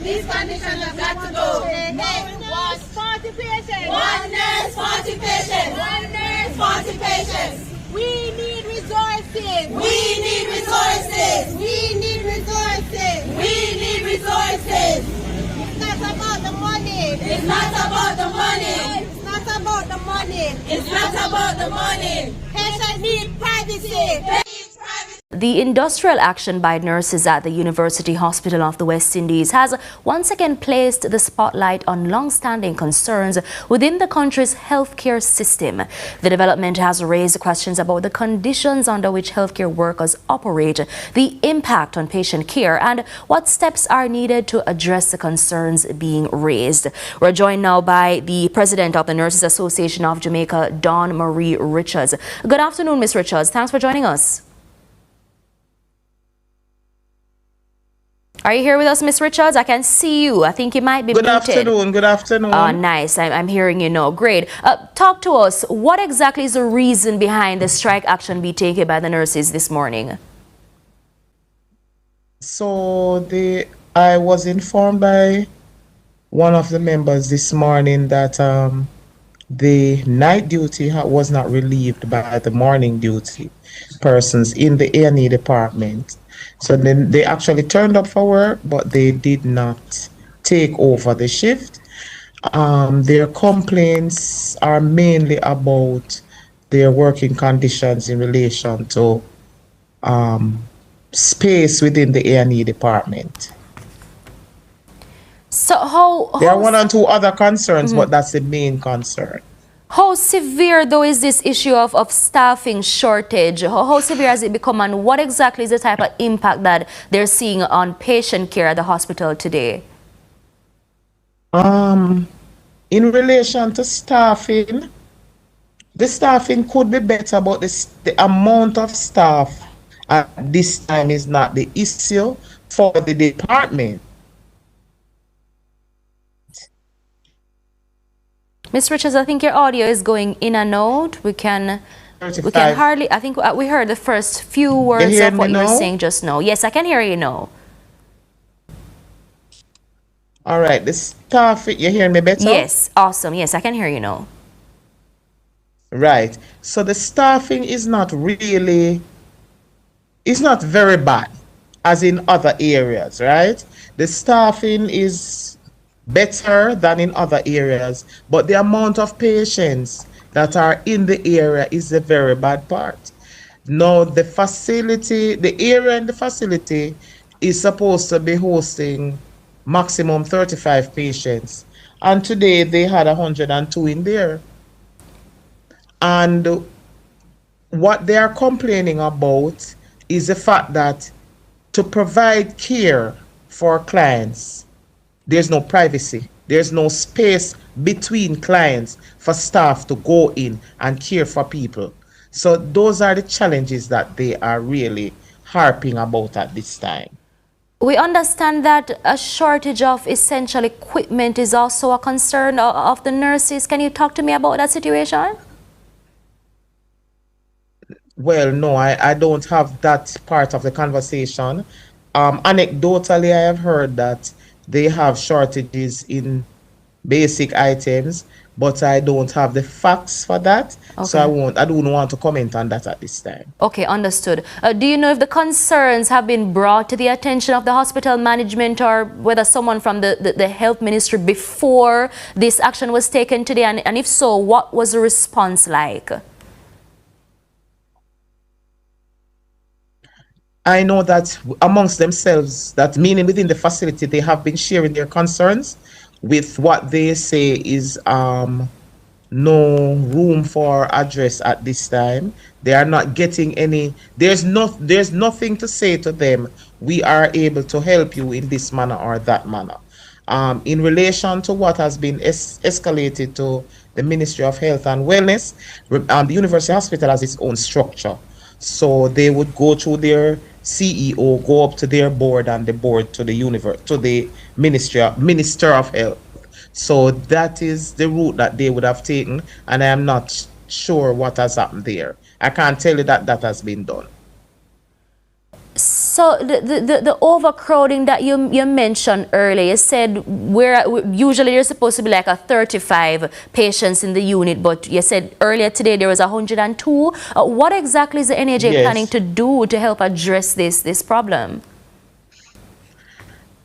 These conditions have got to go. One 40 patients. One nurse, 40 patients. One nurse, 40 patients. We need resources. We need resources. We need resources. We need resources. It's not about the money. It's not about the money. It's not about the money. It's not about the money. Patients need privacy. The industrial action by nurses at the University Hospital of the West Indies has once again placed the spotlight on long-standing concerns within the country's healthcare system. The development has raised questions about the conditions under which healthcare workers operate, the impact on patient care, and what steps are needed to address the concerns being raised. We're joined now by the president of the Nurses Association of Jamaica, Dawn Marie Richards. Good afternoon, Ms. Richards. Thanks for joining us. Are you here with us, Ms. Richards? I can see you. I think you might be Good muted. afternoon. Good afternoon. Nice. I'm hearing you now. Great. Talk to us. What exactly is the reason behind the strike action being taken by the nurses this morning? So I was informed by one of the members this morning that the night duty was not relieved by the morning duty persons in the A&E department. So then they actually turned up for work, but they did not take over the shift. Their complaints are mainly about their working conditions in relation to space within the A&E department. So there are one or two other concerns, but that's the main concern. How severe, though, is this issue of staffing shortage? How severe has it become, and what exactly is the type of impact that they're seeing on patient care at the hospital today? In relation to staffing, the staffing could be better, but the amount of staff at this time is not the issue for the department. Ms. Richards, I think your audio is going in and out. We can hardly, I think we heard the first few words of what you were saying just now. Yes, I can hear you now. All right, the staff, you hear me better? Yes, awesome. Yes, I can hear you now. Right. So the staffing is not really, it's not very bad as in other areas, right? The staffing is better than in other areas, but the amount of patients that are in the area is the very bad part. Now, the facility, the area and the facility is supposed to be hosting maximum 35 patients, and today they had 102 in there. And what they are complaining about is the fact that to provide care for clients, there's no privacy. There's no space between clients for staff to go in and care for people. So those are the challenges that they are really harping about at this time. We understand that a shortage of essential equipment is also a concern of the nurses. Can you talk to me about that situation? Well, no, I don't have that part of the conversation. Anecdotally, I have heard that they have shortages in basic items, but I don't have the facts for that. Okay. So I don't want to comment on that at this time. Okay, understood. Do you know if the concerns have been brought to the attention of the hospital management, or whether someone from the health ministry before this action was taken today? And if so, what was the response like? I know that amongst themselves, that meaning within the facility, they have been sharing their concerns with what they say is no room for address at this time. They are not getting any, there's nothing to say to them, we are able to help you in this manner or that manner. In relation to what has been escalated to the Ministry of Health and Wellness, the University Hospital has its own structure. So they would go through their CEO, go up to their board, and the board to the Minister of Health. So that is the route that they would have taken, and I am not sure what has happened there. I can't tell you that that has been done. So the overcrowding that you mentioned earlier, you said usually there's supposed to be like a 35 patients in the unit, but you said earlier today there was 102. What exactly is the NHA planning Yes. to do to help address this problem?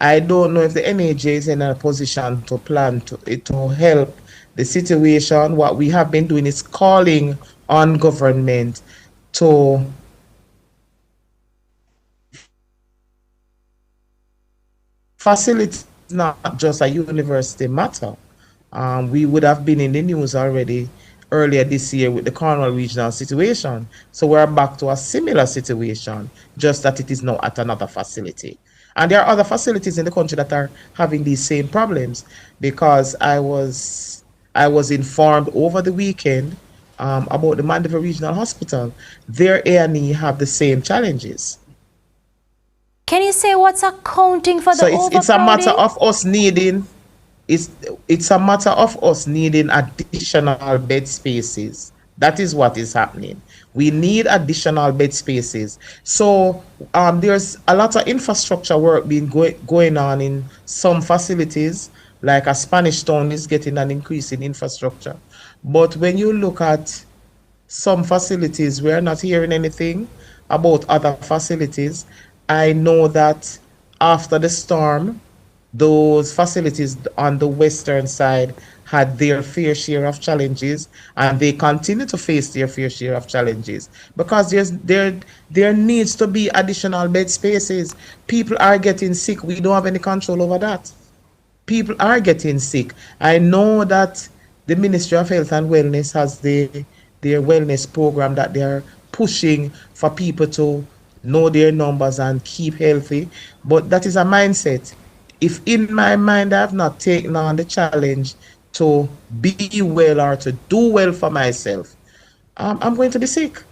I don't know if the NHA is in a position to plan to help the situation. What we have been doing is calling on government to facilitate not just a university matter. We would have been in the news already earlier this year with the Cornwall regional situation. So we're back to a similar situation, just that it is now at another facility. And there are other facilities in the country that are having these same problems, because I was informed over the weekend about the Mandeville Regional Hospital. Their A&E have the same challenges. Can you say what's accounting for the So it's a matter overcrowding? of us needing it's a matter of us needing additional bed spaces. That is what is happening. We need additional bed spaces. So there's a lot of infrastructure work being going on in some facilities, like a Spanish Town is getting an increase in infrastructure. But when you look at some facilities, we're not hearing anything about other facilities. I know that after the storm, those facilities on the western side had their fair share of challenges, and they continue to face their fair share of challenges, because there needs to be additional bed spaces. People are getting sick. We don't have any control over that. People are getting sick. I know that the Ministry of Health and Wellness has their wellness program that they're pushing for people to know their numbers and keep healthy, but that is a mindset. If in my mind I have not taken on the challenge to be well or to do well for myself, I'm going to be sick.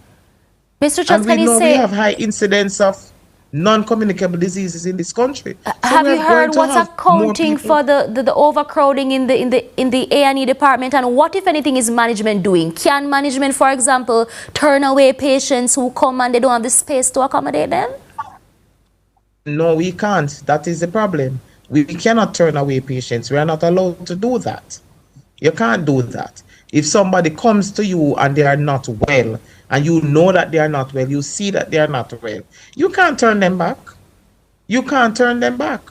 Mr. And Chutz, we can you know we have say, high incidence of non-communicable diseases in this country. So have you we're going heard to what's have more accounting people. for the overcrowding in the A&E department, and what, if anything, is management doing? Can management, for example, turn away patients who come and they don't have the space to accommodate them? No, we can't. That is the problem. We cannot turn away patients. We are not allowed to do that. You can't do that. If somebody comes to you and they are not well, and you know that they are not well, you see that they are not well, you can't turn them back. You can't turn them back.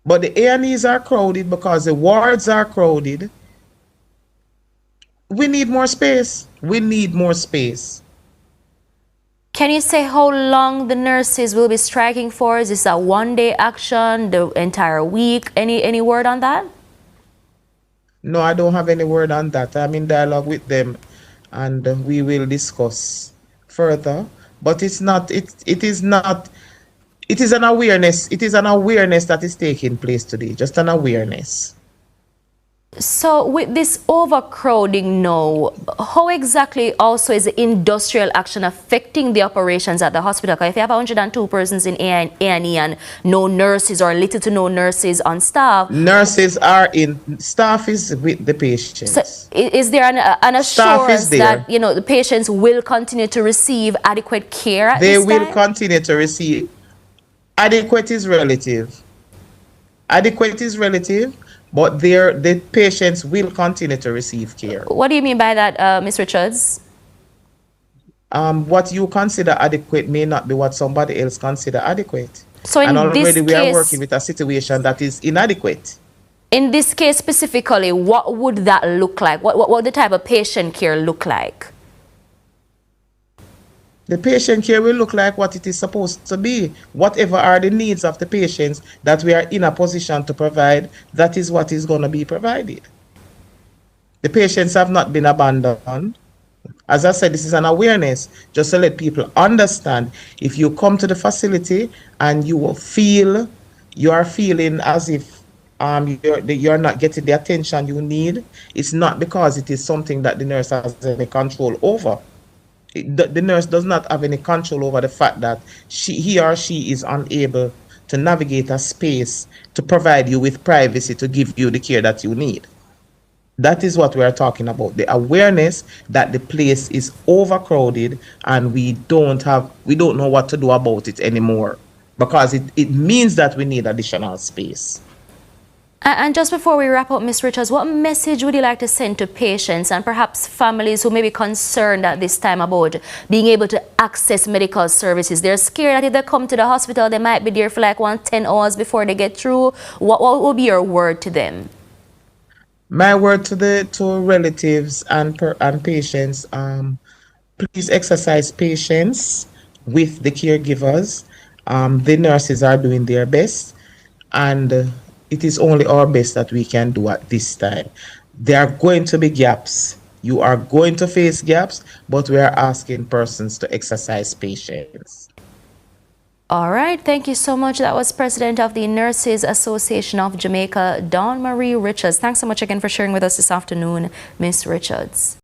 But the A&Es are crowded because the wards are crowded. We need more space. We need more space. Can you say how long the nurses will be striking for? Is this a one-day action, the entire week? Any word on that? No, I don't have any word on that. I'm in dialogue with them, and we will discuss further. But it is not, it is an awareness. It is an awareness that is taking place today, just an awareness. So with this overcrowding now, how exactly also is the industrial action affecting the operations at the hospital? Because if you have 102 persons in A&E and no nurses or little to no nurses on staff, Nurses are in, staff is with the so patients. is there an Staff is assurance there. that, you know, the patients will continue to receive adequate care at They this will time? continue to receive. Adequate is relative. Adequate is relative, but the patients will continue to receive care. What do you mean by that, Ms. Richards? What you consider adequate may not be what somebody else consider adequate. So And in this already we are case, working with a situation that is inadequate. in this case specifically, what would that look like? What would the type of patient care look like? The patient care will look like what it is supposed to be. Whatever are the needs of the patients that we are in a position to provide, that is what is going to be provided. The patients have not been abandoned. As I said, this is an awareness, just to let people understand. If you come to the facility and you are feeling as if you're not getting the attention you need, it's not because it is something that the nurse has any control over. The nurse does not have any control over the fact that he or she is unable to navigate a space to provide you with privacy to give you the care that you need. That is what we are talking about. The awareness that the place is overcrowded and we don't know what to do about it anymore, because it means that we need additional space. And just before we wrap up, Ms. Richards, what message would you like to send to patients and perhaps families who may be concerned at this time about being able to access medical services? They're scared that if they come to the hospital, they might be there for like 10 hours before they get through. What will be your word to them? My word to relatives and patients, please exercise patience with the caregivers. The nurses are doing their best, and it is only our best that we can do at this time. There are going to be gaps. You are going to face gaps, but we are asking persons to exercise patience. All right, thank you so much. That was President of the Nurses Association of Jamaica, Dawn Marie Richards. Thanks so much again for sharing with us this afternoon, Ms. Richards.